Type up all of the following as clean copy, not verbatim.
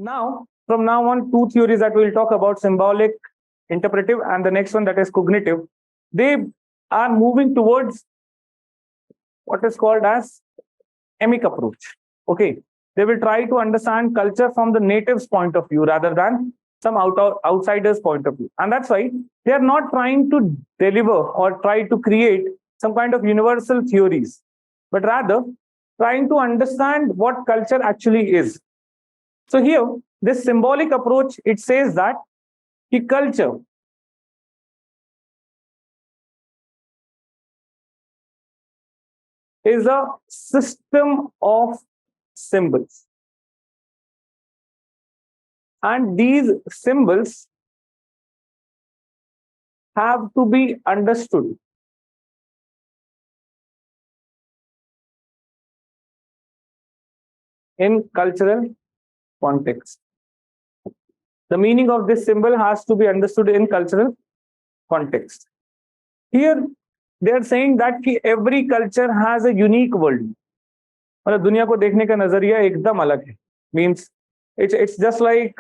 Now, from now on, two theories that we'll talk about, symbolic interpretive and the next one that is cognitive, they are moving towards what is called as emic approach. Okay, they will try to understand culture from the native's point of view rather than some outsider's point of view. And that's why they are not trying to deliver or try to create some kind of universal theories, but rather trying to understand what culture actually is. So here, this symbolic approach, it says that the culture is a system of symbols. And these symbols have to be understood in cultural context. The meaning of this symbol has to be understood in cultural context. Here, they are saying that every culture has a unique worldview. मतलब दुनिया को देखने का नजरिया एकदम अलग है. Means it's just like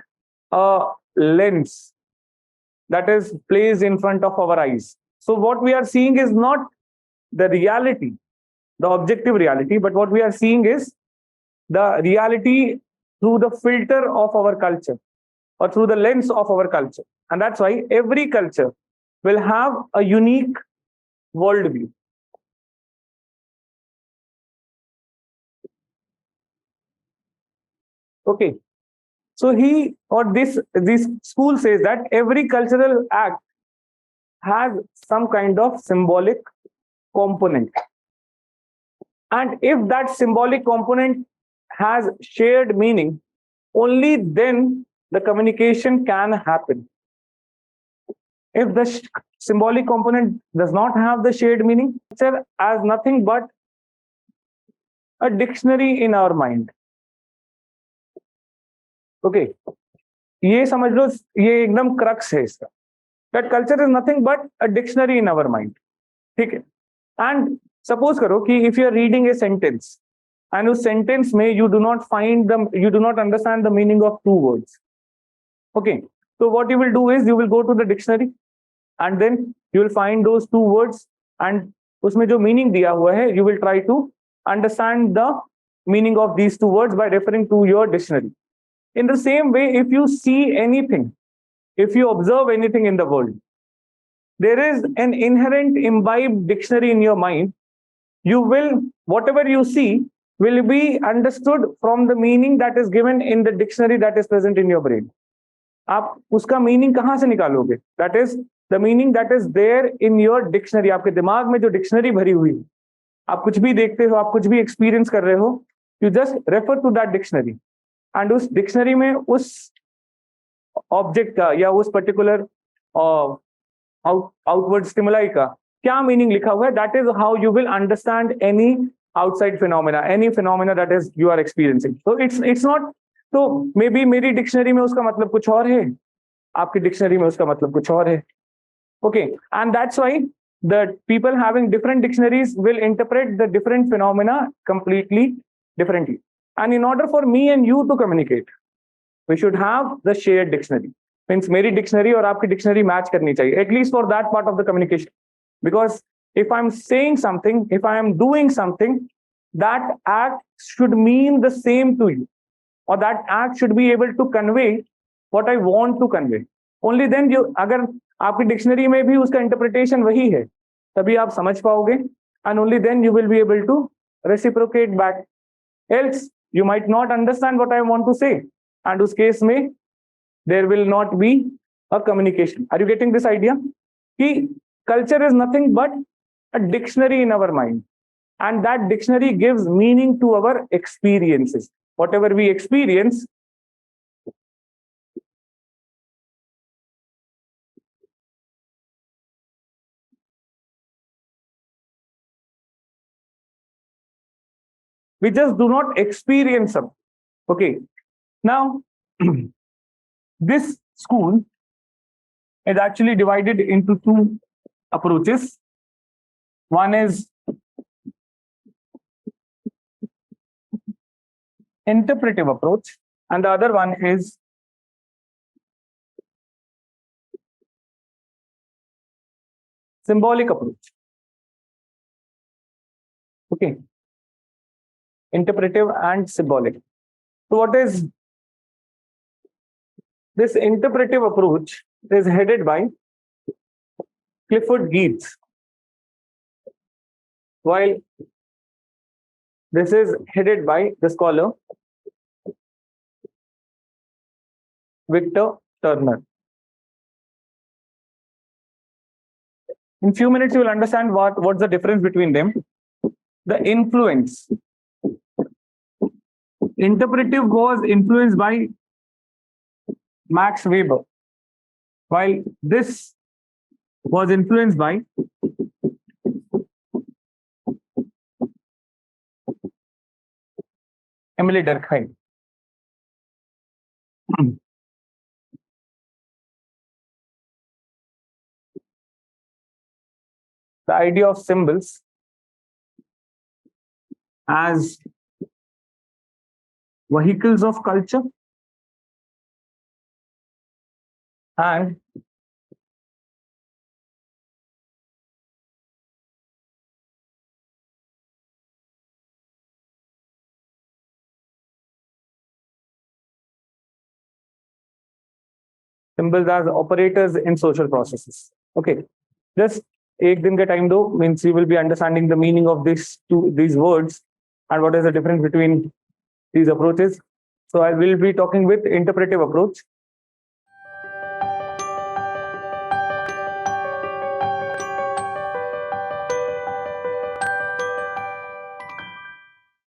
a lens that is placed in front of our eyes. So what we are seeing is not the reality, the objective reality, but what we are seeing is the reality through the filter of our culture or through the lens of our culture. And that's why every culture will have a unique worldview. Okay. So this school says that every cultural act has some kind of symbolic component. And if that symbolic component has shared meaning, only then the communication can happen. If the symbolic component does not have the shared meaning, culture as nothing but a dictionary in our mind. Okay, ये समझ लो, ये एकदम crux है इसका. That culture is nothing but a dictionary in our mind. ठीक है. And suppose करो कि if you are reading a sentence and उस sentence में you do not understand the meaning of two words. Okay, so what you will do is you will go to the dictionary and then you will find those two words and उसमें जो meaning दिया हुआ है, you will try to understand the meaning of these two words by referring to your dictionary. In the same way, if you see anything, if you observe anything in the world, there is an inherent imbibed dictionary in your mind. You will, whatever you see, will be understood from the meaning that is given in the dictionary that is present in your brain. आप उसका meaning कहाँ से निकालोगे? That is the meaning that is there in your dictionary. आपके दिमाग में जो dictionary भरी हुई है, आप कुछ भी देखते हो, आप कुछ भी experience कर रहे हो, you just refer to that dictionary. And उस dictionary में उस object का या उस particular outward stimuli का क्या meaning लिखा हुआ है? That is how you will understand any outside phenomena, any phenomena that is you are experiencing. So it's not. तो maybe मेरी dictionary में उसका मतलब कुछ और है, आपकी dictionary में उसका मतलब कुछ और है. Okay, and that's why the people having different dictionaries will interpret the different phenomena completely differently. And in order for me and you to communicate, we should have the shared dictionary. Means मेरी dictionary और आपकी dictionary match करनी चाहिए, at least for that part of the communication. Because if I'm saying something, if I am doing something, that act should mean the same to you, or that act should be able to convey what I want to convey. Only then you, अगर आपकी dictionary में भी उसका interpretation वही है, तभी आप समझ पाओगे, and only then you will be able to reciprocate back. Else, you might not understand what I want to say, and उस case में there will not be a communication. Are you getting this idea? कि culture is nothing but a dictionary in our mind, and that dictionary gives meaning to our experiences. Whatever we experience, we just do not experience them. Okay, now this school is actually divided into two approaches. One is interpretive approach and the other one is symbolic approach. Okay, interpretive and symbolic. So what is this interpretive approach? Is headed by Clifford Geertz, while this is headed by the scholar Victor Turner. In few minutes, you will understand what's the difference between them. The influence. Interpretive was influenced by Max Weber, while this was influenced by Emily Durkheim. The idea of symbols as vehicles of culture and symbols as operators in social processes. Okay, just एक दिन का time though means you will be understanding the meaning of these words and what is the difference between these approaches. So I will be talking with interpretive approach.